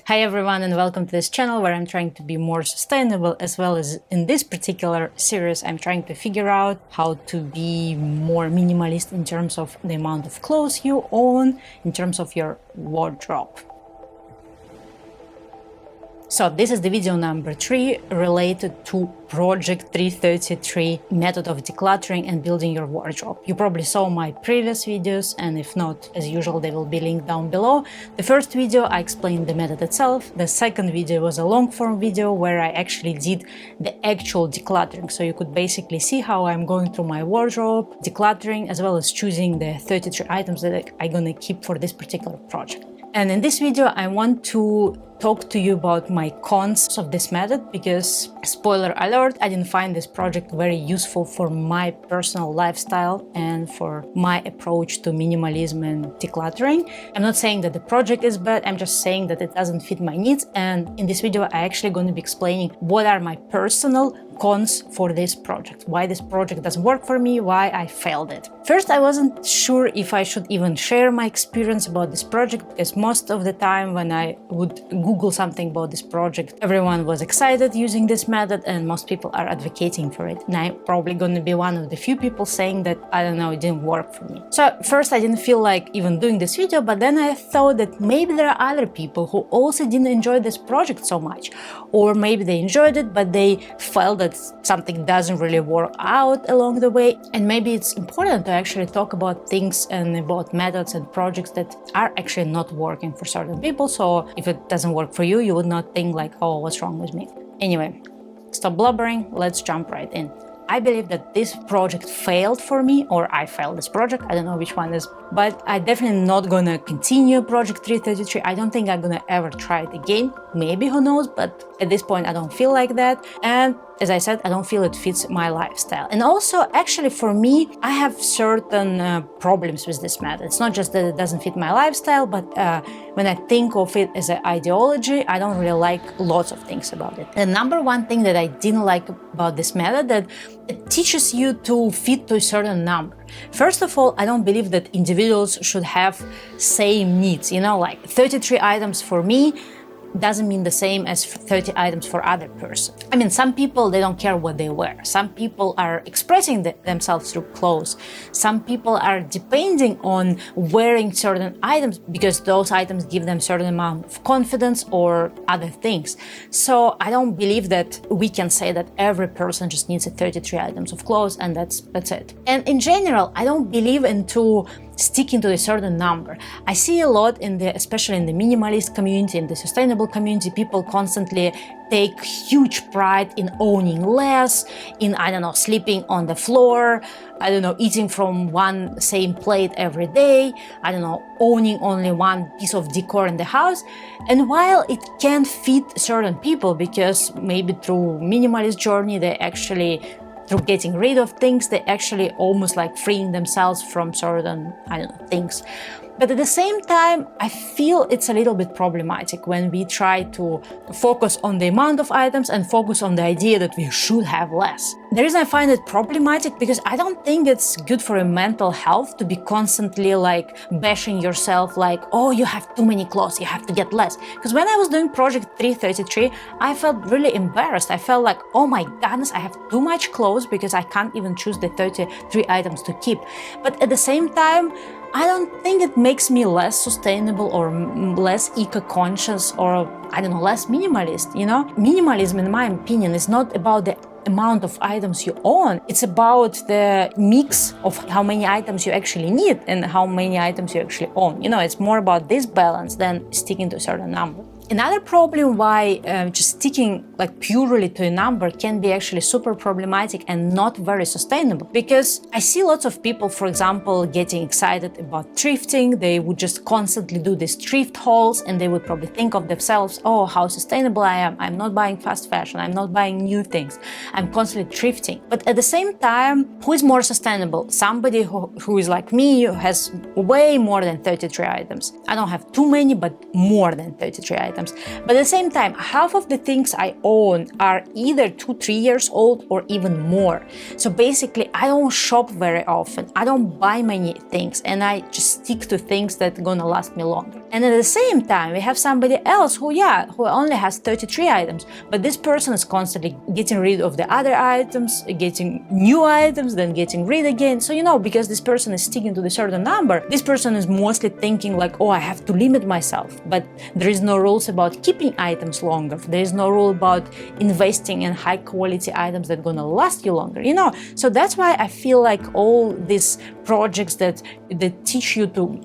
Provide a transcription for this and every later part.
Hi everyone, and welcome to this channel where I'm trying to be more sustainable, as well as in this particular series I'm trying to figure out how to be more minimalist in terms of the amount of clothes you own, in terms of your wardrobe. So this is the video number 3 related to Project 333 method of decluttering and building your wardrobe. You probably saw my previous videos, and if not, as usual, they will be linked down below. The first video I explained the method itself. The second video was a long form video where I actually did the actual decluttering. So you could basically see how I'm going through my wardrobe, decluttering, as well as choosing the 33 items that I'm gonna keep for this particular project. And in this video, I want to talk to you about my cons of this method because, spoiler alert, I didn't find this project very useful for my personal lifestyle and for my approach to minimalism and decluttering. I'm not saying that the project is bad, I'm just saying that it doesn't fit my needs. And in this video, I'm actually going to be explaining what are my personal cons for this project, why this project doesn't work for me, why I failed it. First, I wasn't sure if I should even share my experience about this project because most of the time when I would Google something about this project, everyone was excited using this method and most people are advocating for it. And I'm probably going to be one of the few people saying that, I don't know, it didn't work for me. So first I didn't feel like even doing this video, but then I thought that maybe there are other people who also didn't enjoy this project so much. Or maybe they enjoyed it, but they felt that something doesn't really work out along the way. And maybe it's important to actually talk about things and about methods and projects that are actually not working for certain people. So if it doesn't work for you, you would not think like, oh, what's wrong with me? Anyway, stop blubbering, let's jump right in. I believe that this project failed for me, or I failed this project, I don't know which one is, but I'm definitely not gonna continue Project 333. I don't think I'm gonna ever try it again. Maybe, who knows, but at this point I don't feel like that. And as I said, I don't feel it fits my lifestyle. And also, actually, for me, I have certain problems with this method. It's not just that it doesn't fit my lifestyle, but when I think of it as an ideology, I don't really like lots of things about it. The number one thing that I didn't like about this method, that it teaches you to fit to a certain number. First of all, I don't believe that individuals should have same needs. You know, like 33 items for me doesn't mean the same as 30 items for other person. I mean, some people, they don't care what they wear. Some people are expressing themselves through clothes. Some people are depending on wearing certain items because those items give them certain amount of confidence or other things. So I don't believe that we can say that every person just needs 33 items of clothes and that's it. And in general, I don't believe into sticking to a certain number. I see a lot especially in the minimalist community, in the sustainable community, people constantly take huge pride in owning less, in, I don't know, sleeping on the floor, I don't know, eating from one same plate every day, I don't know, owning only one piece of decor in the house. And while it can fit certain people, because maybe through minimalist journey, they actually, through getting rid of things, they actually almost like freeing themselves from certain, I don't know, things. But at the same time, I feel it's a little bit problematic when we try to focus on the amount of items and focus on the idea that we should have less. The reason I find it problematic because I don't think it's good for your mental health to be constantly like bashing yourself like, oh, you have too many clothes, you have to get less. Because when I was doing Project 333, I felt really embarrassed. I felt like, oh my goodness, I have too much clothes because I can't even choose the 33 items to keep. But at the same time, I don't think it makes me less sustainable or less eco-conscious or, I don't know, less minimalist, you know? Minimalism, in my opinion, is not about the amount of items you own. It's about the mix of how many items you actually need and how many items you actually own. You know, it's more about this balance than sticking to a certain number. Another problem why just sticking like purely to a number can be actually super problematic and not very sustainable, because I see lots of people, for example, getting excited about thrifting. They would just constantly do these thrift hauls and they would probably think of themselves, oh, how sustainable I am. I'm not buying fast fashion. I'm not buying new things. I'm constantly thrifting. But at the same time, who is more sustainable? Somebody who is like me, who has way more than 33 items. I don't have too many, but more than 33 items. But at the same time, half of the things I own are either 2-3 years old or even more. So basically, I don't shop very often. I don't buy many things and I just stick to things that are gonna last me longer. And at the same time, we have somebody else who only has 33 items, but this person is constantly getting rid of the other items, getting new items, then getting rid again. So, because this person is sticking to the certain number, this person is mostly thinking like, oh, I have to limit myself. But there is no rules about keeping items longer. There is no rule about investing in high quality items that are gonna last you longer, So that's why I feel like all these projects that teach you to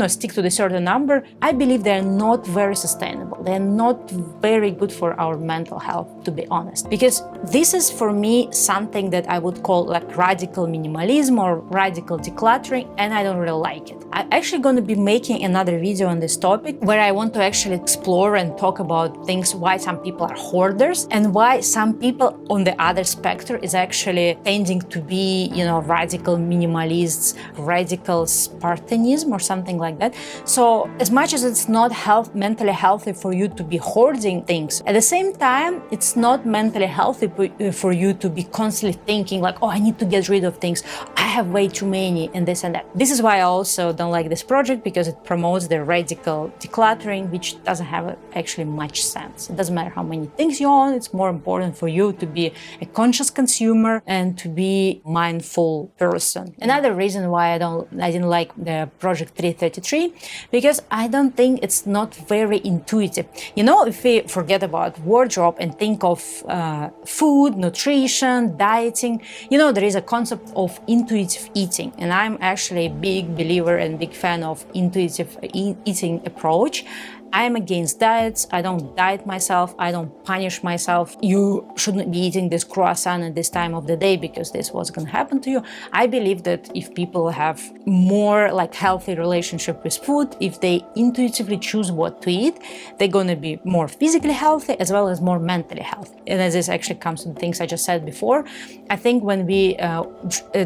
stick to the certain number, I believe they're not very sustainable. They're not very good for our mental health, to be honest. Because this is, for me, something that I would call like radical minimalism or radical decluttering, and I don't really like it. I'm actually going to be making another video on this topic where I want to actually explore and talk about things, why some people are hoarders and why some people on the other spectrum is actually tending to be, radical minimalists, radical Spartanism or something like that. So as much as it's not mentally healthy for you to be hoarding things, at the same time, it's not mentally healthy for you to be constantly thinking like, oh, I need to get rid of things. I have way too many and this and that. This is why I also don't like this project, because it promotes the radical decluttering, which doesn't have actually much sense. It doesn't matter how many things you own. It's more important for you to be a conscious consumer and to be mindful person. Another reason why I didn't like the project 333, because I don't think it's not very intuitive. If we forget about wardrobe and think of food, nutrition, dieting, there is a concept of intuitive eating. And I'm actually a big believer and big fan of intuitive eating approach. I'm against diets. I don't diet myself. I don't punish myself. You shouldn't be eating this croissant at this time of the day because this was going to happen to you. I believe that if people have more healthy relationship with food, if they intuitively choose what to eat, they're going to be more physically healthy as well as more mentally healthy. And as this actually comes to the things I just said before, I think when we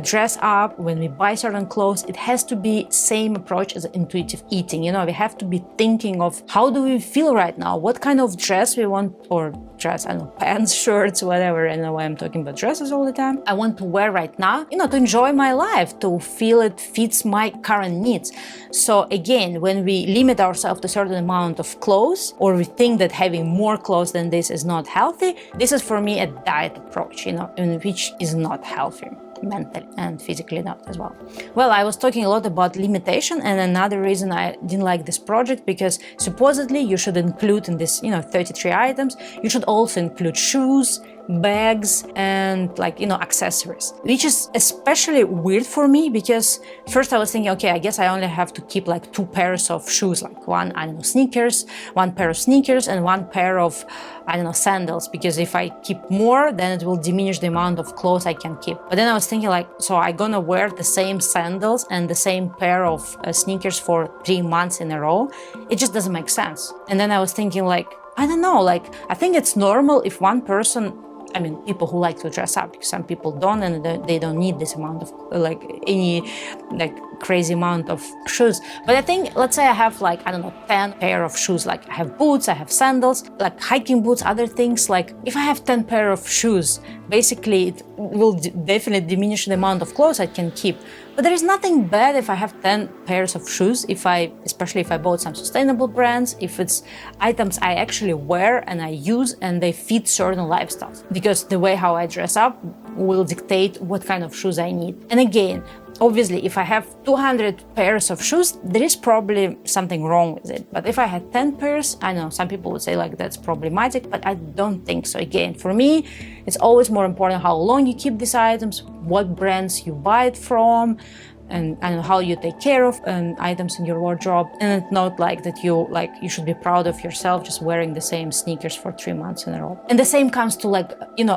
dress up, when we buy certain clothes, it has to be same approach as intuitive eating. We have to be thinking of how do we feel right now? What kind of dress we want, or dress, pants, shirts, whatever. I know why I'm talking about dresses all the time. I want to wear right now, to enjoy my life, to feel it fits my current needs. So again, when we limit ourselves to a certain amount of clothes, or we think that having more clothes than this is not healthy, this is for me a diet approach, which is not healthy. Mentally and physically not as well. Well, I was talking a lot about limitation, and another reason I didn't like this project, because supposedly you should include in this 33 items, you should also include shoes, bags, and accessories, which is especially weird for me, because first I was thinking, okay, I guess I only have to keep 2 pairs of shoes, one sneakers, 1 pair of sneakers, and 1 pair of sandals, because if I keep more, then it will diminish the amount of clothes I can keep. But then I was thinking so I'm gonna wear the same sandals and the same pair of sneakers for 3 months in a row. It just doesn't make sense. And then I was thinking I don't know, I think it's normal if one person, people who like to dress up, because some people don't, and they don't need this amount of any crazy amount of shoes. But I think, let's say I have 10 pair of shoes. I have boots, I have sandals, hiking boots, other things. If I have 10 pair of shoes, basically it will definitely diminish the amount of clothes I can keep. But there is nothing bad if I have 10 pairs of shoes, especially if I bought some sustainable brands, if it's items I actually wear and I use and they fit certain lifestyles. Because the way how I dress up will dictate what kind of shoes I need. And again, obviously, if I have 200 pairs of shoes, there is probably something wrong with it. But if I had 10 pairs, I know some people would say that's problematic, but I don't think so. Again, for me, it's always more important how long you keep these items, what brands you buy it from, and how you take care of items in your wardrobe. And it's not that you should be proud of yourself just wearing the same sneakers for 3 months in a row. And the same comes to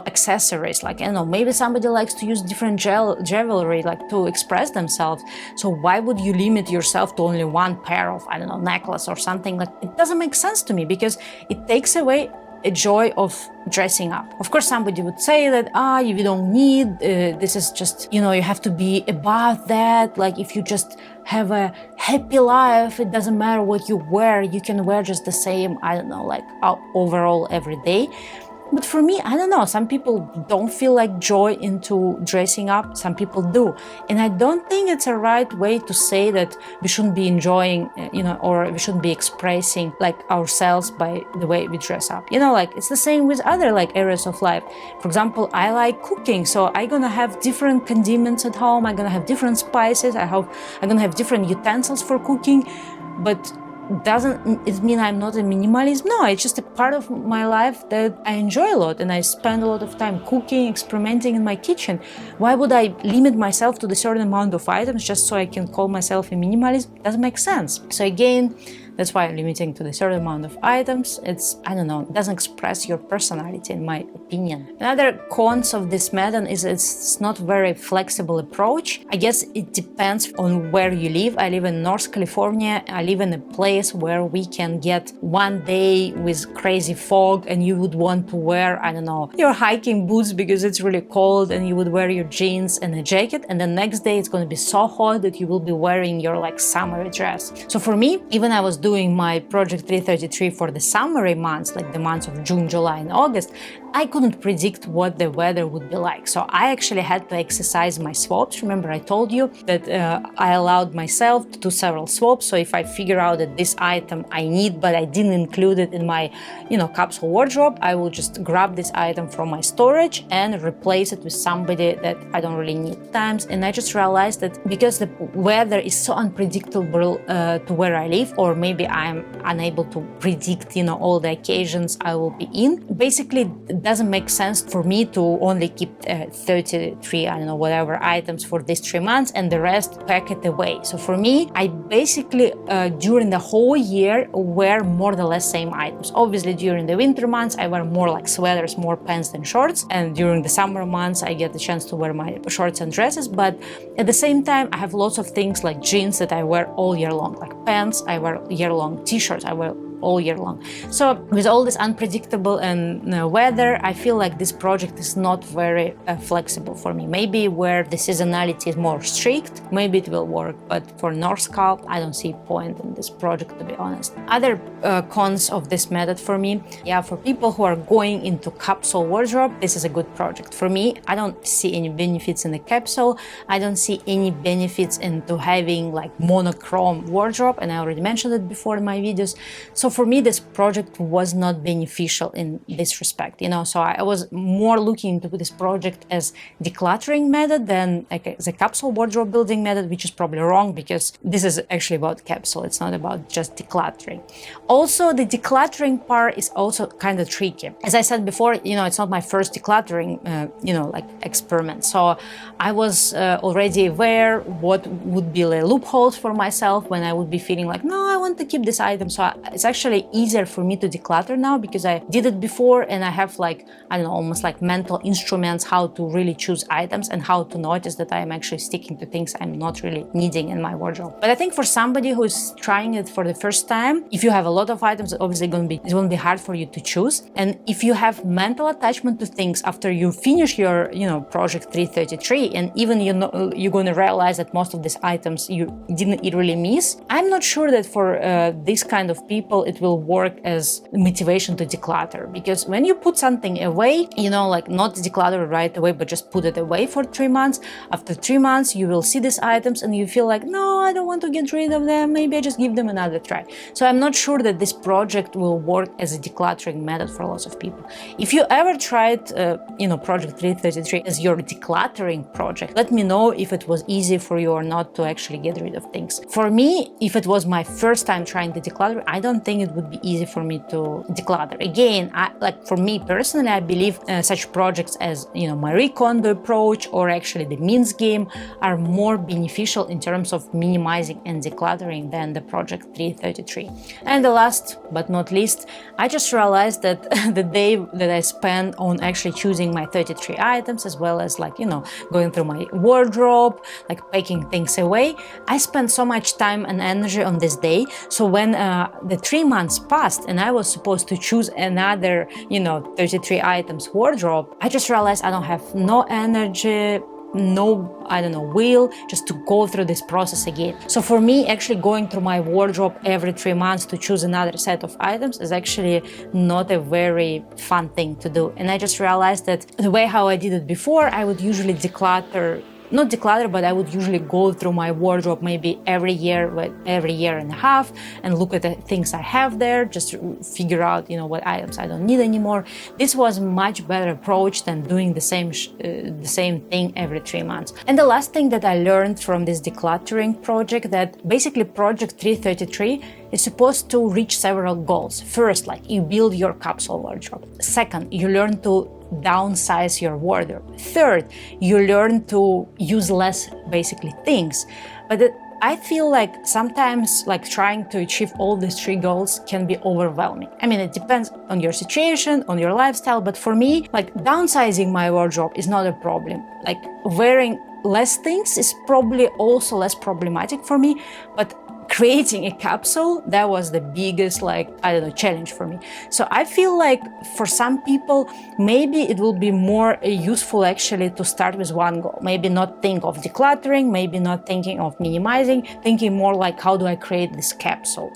accessories. Maybe somebody likes to use different jewelry to express themselves. So why would you limit yourself to only 1 pair of necklace or something? It doesn't make sense to me, because it takes away a joy of dressing up. Of course, somebody would say that, you don't need, this is just, you have to be above that. If you just have a happy life, it doesn't matter what you wear. You can wear just the same, overall every day. But for me, I don't know, some people don't feel like joy into dressing up, some people do. And I don't think it's a right way to say that we shouldn't be enjoying, or we shouldn't be expressing like ourselves by the way we dress up. Like it's the same with other like areas of life. For example, I like cooking, so I'm gonna have different condiments at home, I'm gonna have different spices, I'm gonna have different utensils for cooking, but doesn't it mean I'm not a minimalist? No, it's just a part of my life that I enjoy a lot, and I spend a lot of time cooking, experimenting in my kitchen. Why would I limit myself to the certain amount of items just so I can call myself a minimalist? Doesn't make sense. So again, that's why I'm limiting to the certain amount of items. It doesn't express your personality, in my opinion. Another cons of this method is it's not very flexible approach. I guess it depends on where you live. I live in North California. I live in a place where we can get one day with crazy fog and you would want to wear, your hiking boots because it's really cold, and you would wear your jeans and a jacket, and the next day it's going to be so hot that you will be wearing your like summer dress. So for me, even I was doing my project 333 for the summery months, like the months of June, July and August, I couldn't predict what the weather would be like. So I actually had to exercise my swaps. Remember I told you that I allowed myself to do several swaps. So if I figure out that this item I need, but I didn't include it in my, capsule wardrobe, I will just grab this item from my storage and replace it with somebody that I don't really need times. And I just realized that because the weather is so unpredictable to where I live, or maybe I'm unable to predict, all the occasions I will be in, basically it doesn't make sense for me to only keep 33, whatever items for these 3 months and the rest pack it away. So for me, I basically during the whole year wear more or less same items. Obviously during the winter months I wear more like sweaters, more pants than shorts, and during the summer months I get the chance to wear my shorts and dresses. But at the same time I have lots of things like jeans that I wear all year long, like pants I wear year-long, t-shirts I wear all year long. So with all this unpredictable and weather, I feel like this project is not very flexible for me. Maybe where the seasonality is more strict, maybe it will work, but for North Cal, I don't see a point in this project, to be honest. Other cons of this method for me, for people who are going into capsule wardrobe, this is a good project. For me, I don't see any benefits in the capsule. I don't see any benefits into having like monochrome wardrobe, and I already mentioned it before in my videos. So for me, this project was not beneficial in this respect, so I was more looking into this project as decluttering method than like the capsule wardrobe building method, which is probably wrong because this is actually about capsule. It's not about just decluttering. Also, the decluttering part is also kind of tricky. As I said before, it's not my first decluttering, experiment. So I was already aware what would be the loopholes for myself when I would be feeling like, no, I want to keep this item. So it's actually easier for me to declutter now because I did it before, and I have almost like mental instruments how to really choose items and how to notice that I am actually sticking to things I'm not really needing in my wardrobe. But I think for somebody who's trying it for the first time, if you have a lot of items, it's obviously going to be hard for you to choose. And if you have mental attachment to things after you finish your, project 333, and even you're going to realize that most of these items you didn't really miss, I'm not sure that for this kind of people it will work as motivation to declutter. Because when you put something away, not declutter right away, but just put it away for 3 months. After 3 months, you will see these items and you feel like, no, I don't want to get rid of them. Maybe I just give them another try. So I'm not sure that this project will work as a decluttering method for lots of people. If you ever tried, project 333 as your decluttering project, let me know if it was easy for you or not to actually get rid of things. For me, if it was my first time trying to declutter, I don't think it would be easy for me to declutter. Again, for me personally, I believe such projects as Marie Kondo approach or actually the Minsk game are more beneficial in terms of minimizing and decluttering than the project 333. And the last but not least, I just realized that the day that I spent on actually choosing my 33 items, as well as going through my wardrobe, packing things away, I spent so much time and energy on this day. So when the 3 months passed and I was supposed to choose another 33 items wardrobe, I just realized I don't have no energy, no, I don't know, will just to go through this process again. So for me, actually going through my wardrobe every 3 months to choose another set of items is actually not a very fun thing to do. And I just realized that the way how I did it before, I would usually not declutter, but I would usually go through my wardrobe maybe every year and a half and look at the things I have there, just to figure out, what items I don't need anymore. This was much better approach than doing the same thing every 3 months. And the last thing that I learned from this decluttering project, that basically project 333 is supposed to reach several goals. First, like you build your capsule wardrobe. Second, you learn to downsize your wardrobe. Third, you learn to use less basically things. But I feel like sometimes trying to achieve all these 3 goals can be overwhelming. I mean, it depends on your situation, on your lifestyle, but for me, downsizing my wardrobe is not a problem. Wearing less things is probably also less problematic for me, but creating a capsule, that was the biggest challenge for me. So I feel like for some people maybe it will be more useful actually to start with one goal, maybe not think of decluttering, maybe not thinking of minimizing, thinking more like how do I create this capsule,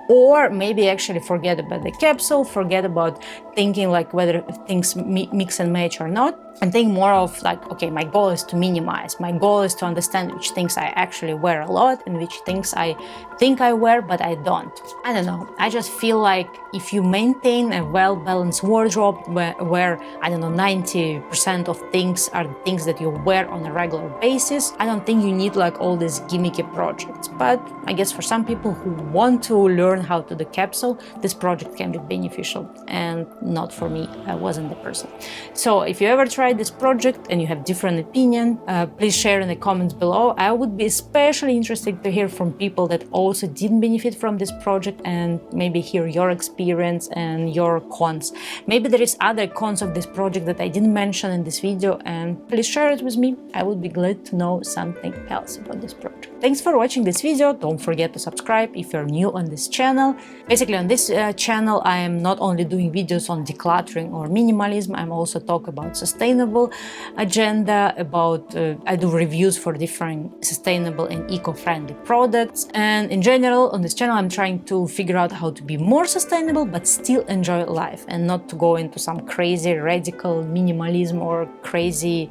or maybe actually forget about the capsule, forget about thinking whether things mix and match or not, and think more of okay, my goal is to minimize. My goal is to understand which things I actually wear a lot and which things I think I wear, but I don't. I don't know. I just feel like if you maintain a well-balanced wardrobe where I don't know, 90% of things are the things that you wear on a regular basis, I don't think you need all these gimmicky projects. But I guess for some people who want to learn how to do capsule, this project can be beneficial, and not for me. I wasn't the person. So if you ever tried this project and you have different opinion, please share in the comments below. I would be especially interested to hear from people that also didn't benefit from this project and maybe hear your experience and your cons. Maybe there is other cons of this project that I didn't mention in this video, and please share it with me. I would be glad to know something else about this project. Thanks for watching this video. Don't forget to subscribe if you're new on this channel. Basically on this channel I am not only doing videos on decluttering or minimalism, I'm also talk about sustainable agenda, I do reviews for different sustainable and eco-friendly products, and in general on this channel I'm trying to figure out how to be more sustainable but still enjoy life and not to go into some crazy radical minimalism or crazy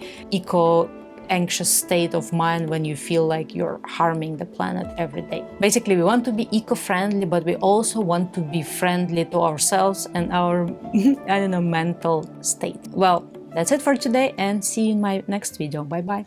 anxious state of mind when you feel like you're harming the planet every day. Basically, we want to be eco-friendly, but we also want to be friendly to ourselves and our, mental state. Well, that's it for today, and see you in my next video. Bye-bye.